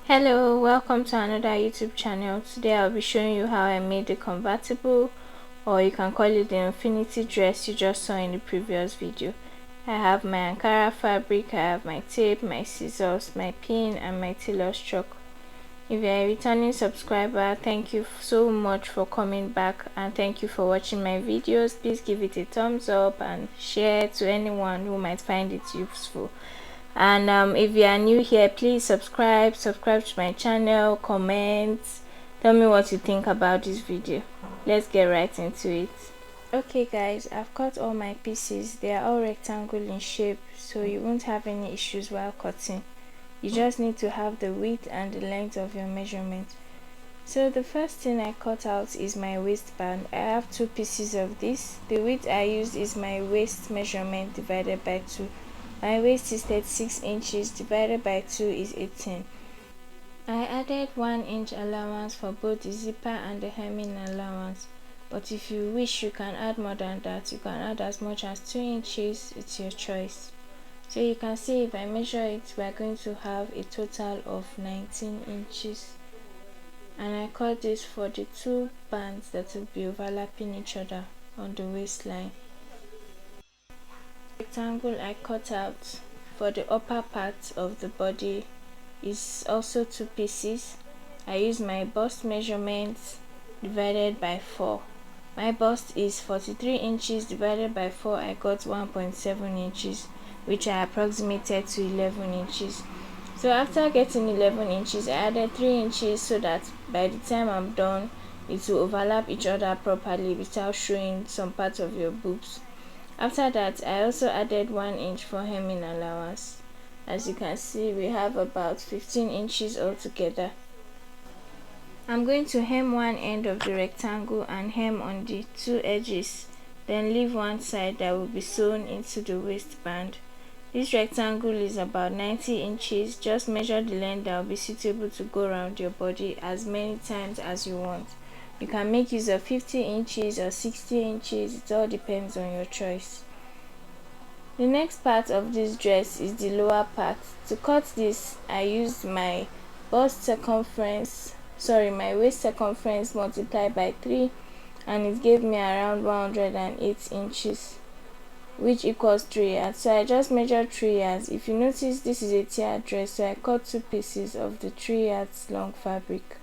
Hello, welcome to another YouTube channel. Today I'll be showing you how I made the convertible, or you can call it the infinity dress you just saw in the previous video. I have my Ankara fabric, I have my tape, my scissors, my pin and my tailor's chalk. If you're a returning subscriber, thank you so much for coming back and thank you for watching my videos. Please give it a thumbs up and share to anyone who might find it useful. And if you are new here, please subscribe to my channel, comment, tell me what you think about this video. Let's get right into it. Okay guys, I've cut all my pieces. They are all rectangle in shape, so you won't have any issues while cutting. You just need to have the width and the length of your measurement. So the first thing I cut out is my waistband. I have two pieces of this. The width I used is my waist measurement divided by 2. My waist is 36 inches, divided by 2 is 18. I added 1 inch allowance for both the zipper and the hemming allowance, but if you wish you can add more than that. You can add as much as 2 inches, it's your choice. So you can see if I measure it, we are going to have a total of 19 inches. And I cut this for the two bands that will be overlapping each other on the waistline. Rectangle I cut out for the upper part of the body is also 2 pieces. I use my bust measurement divided by 4. My bust is 43 inches, divided by 4 I got 1.7 inches, which I approximated to 11 inches. So after getting 11 inches, I added 3 inches so that by the time I'm done it will overlap each other properly without showing some parts of your boobs. After that, I also added 1 inch for hemming allowance. As you can see, we have about 15 inches altogether. I'm going to hem one end of the rectangle and hem on the 2 edges, then leave one side that will be sewn into the waistband. This rectangle is about 90 inches. Just measure the length that will be suitable to go around your body as many times as you want. You can make use of 50 inches or 60 inches, it all depends on your choice. The next part of this dress is the lower part. To cut this, I used my waist circumference multiplied by 3, and it gave me around 108 inches, which equals 3 yards. So I just measured 3 yards. If you notice, this is a tier dress, so I cut 2 pieces of the 3 yards long fabric.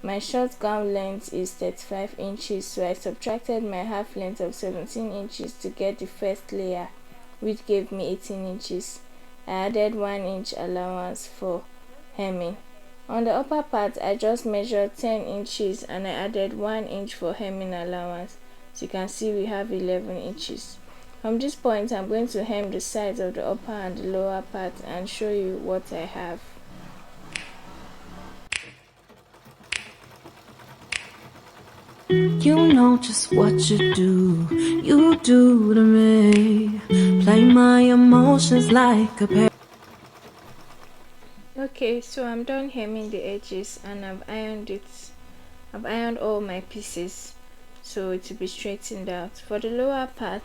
My short gown length is 35 inches, so I subtracted my half length of 17 inches to get the first layer, which gave me 18 inches. I added 1 inch allowance for hemming. On the upper part, I just measured 10 inches and I added 1 inch for hemming allowance. So you can see we have 11 inches. From this point, I'm going to hem the sides of the upper and the lower part and show you what I have. You know just what you do to me. Play my emotions like a pair. Okay, so I'm done hemming the edges and I've ironed it. I've ironed all my pieces so it will be straightened out. For the lower part,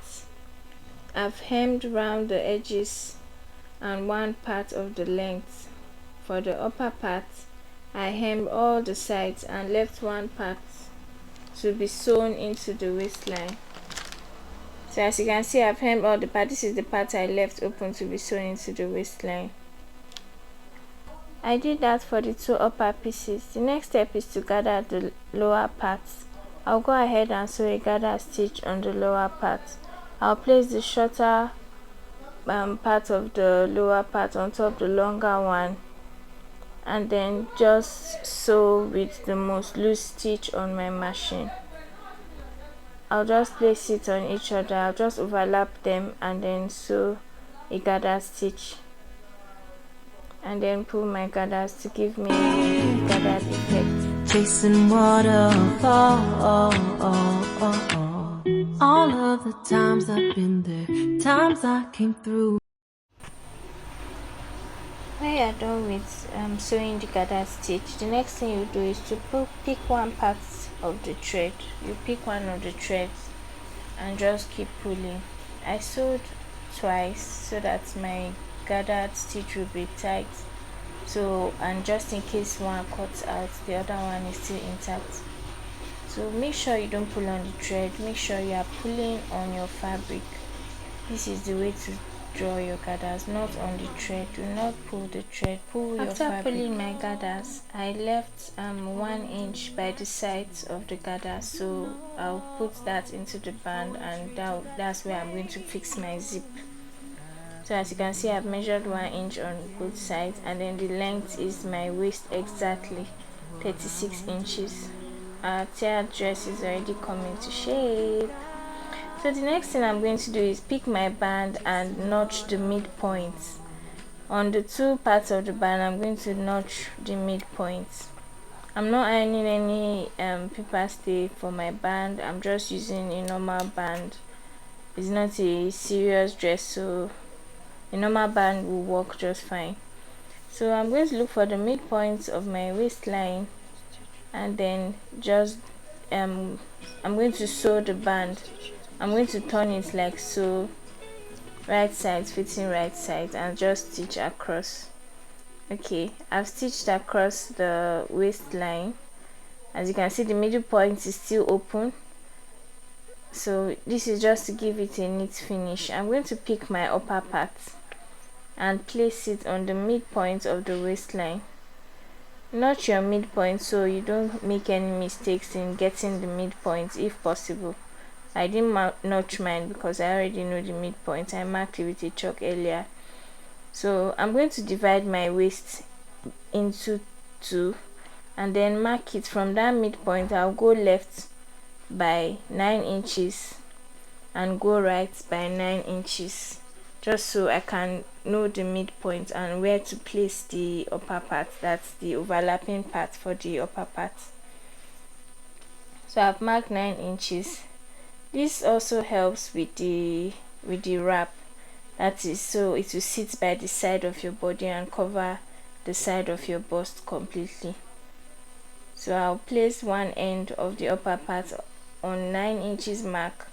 I've hemmed round the edges and one part of the length. For the upper part, I hemmed all the sides and left one part to be sewn into the waistline. So as you can see, I've hemmed all the part. This is the part I left open to be sewn into the waistline. I did that for the 2 upper pieces. The next step is to gather the lower parts. I'll go ahead and sew a gather stitch on the lower part. I'll place the shorter part of the lower part on top of the longer one, and then just sew with the most loose stitch on my machine. I'll just place it on each other. I'll just overlap them and then sew a gather stitch, and then pull my gathers to give me a gathered effect. Chasing waterfall. All of the times I've been there, times I came through. When you are done with sewing the gathered stitch, the next thing you do is to pick one part of the thread. You pick one of the threads and just keep pulling. I sewed twice so that my gathered stitch will be tight, so, and just in case one cuts out, the other one is still intact. So make sure you don't pull on the thread, make sure you are pulling on your fabric. This is the way to draw your gathers, not on the thread. Do not pull the thread, pull your fabric. After pulling my gathers, I left 1 inch by the sides of the gather, so I'll put that into the band, and that's where I'm going to fix my zip. So as you can see, I've measured 1 inch on both sides, and then the length is my waist exactly, 36 inches. Our tiered dress is already coming to shape. So the next thing I'm going to do is pick my band and notch the midpoints. On the two parts of the band, I'm going to notch the midpoints. I'm not ironing any paper stay for my band. I'm just using a normal band. It's not a serious dress, so a normal band will work just fine. So I'm going to look for the midpoints of my waistline, and then just I'm going to sew the band. I'm going to turn it like so, right sides fitting right sides, and just stitch across. Okay, I've stitched across the waistline. As you can see, the middle point is still open, so this is just to give it a neat finish. I'm going to pick my upper part and place it on the midpoint of the waistline. Notch your midpoint so you don't make any mistakes in getting the midpoint if possible. I didn't notch mine because I already know the midpoint. I marked it with a chalk earlier. So I'm going to divide my waist into 2 and then mark it from that midpoint. I'll go left by 9 inches and go right by 9 inches, just so I can know the midpoint and where to place the upper part, that's the overlapping part for the upper part. So I've marked 9 inches. This also helps with the wrap, that is, so it will sit by the side of your body and cover the side of your bust completely. So I'll place one end of the upper part on 9 inches mark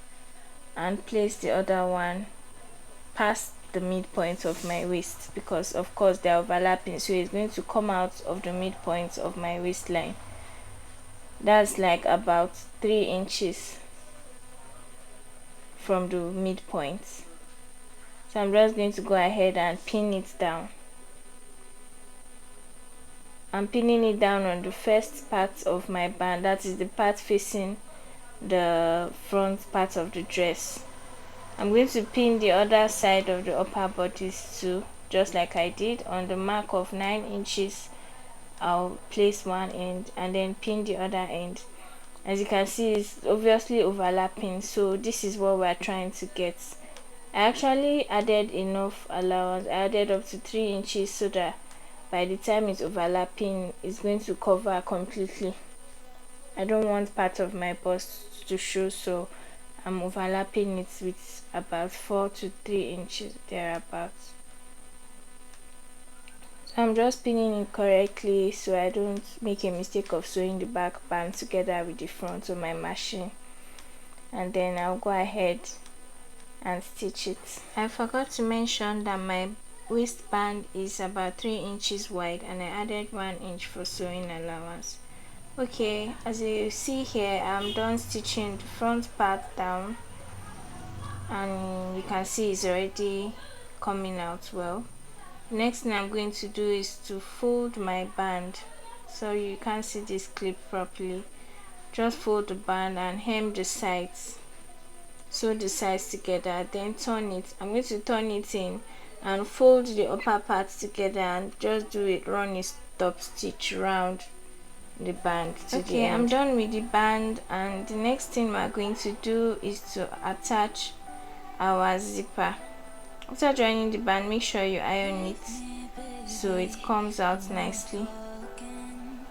and place the other one past the midpoint of my waist, because of course they're overlapping, so it's going to come out of the midpoint of my waistline. That's like about 3 inches from the midpoint. So I'm just going to go ahead and pin it down. I'm pinning it down on the first part of my band, that is the part facing the front part of the dress. I'm going to pin the other side of the upper bodice too, just like I did. On the mark of 9 inches, I'll place one end and then pin the other end. As you can see, it's obviously overlapping, so this is what we're trying to get. I actually added enough allowance. I added up to 3 inches so that by the time it's overlapping, it's going to cover completely. I don't want part of my bust to show, so I'm overlapping it with about 4 to 3 inches thereabouts. So I'm just pinning it correctly so I don't make a mistake of sewing the back band together with the front of my machine, and then I'll go ahead and stitch it. I forgot to mention that my waistband is about 3 inches wide and I added 1 inch for sewing allowance. Okay, as you see here, I'm done stitching the front part down and you can see it's already coming out well. Next thing I'm going to do is to fold my band. So you can't see this clip properly. Just fold the band and hem the sides. Sew the sides together, then turn it. I'm going to turn it in and fold the upper part together and just do it, run a stop stitch round the band to the end. I'm done with the band, and the next thing we're going to do is to attach our zipper. After joining the band, make sure you iron it so it comes out nicely.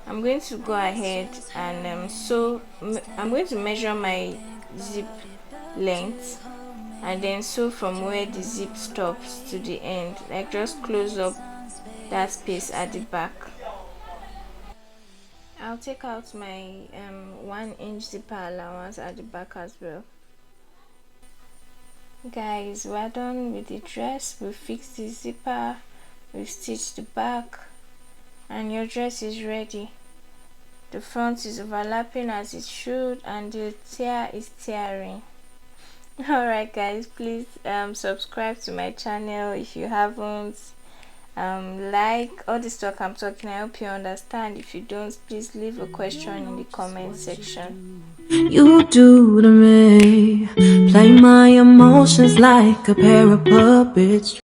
I'm going to go ahead and I'm going to measure my zip length and then sew from where the zip stops to the end, like just close up that space at the back. I'll take out my 1 inch zipper allowance at the back as well. Guys, we're done with the dress. We fixed the zipper, we stitched the back, and your dress is ready. The front is overlapping as it should, and the tear is tearing. Alright guys, please subscribe to my channel if you haven't. Like all this talk I'm talking, I hope you understand. If you don't, please leave a question in the comment section. You do to me, play my emotions like a pair of puppets.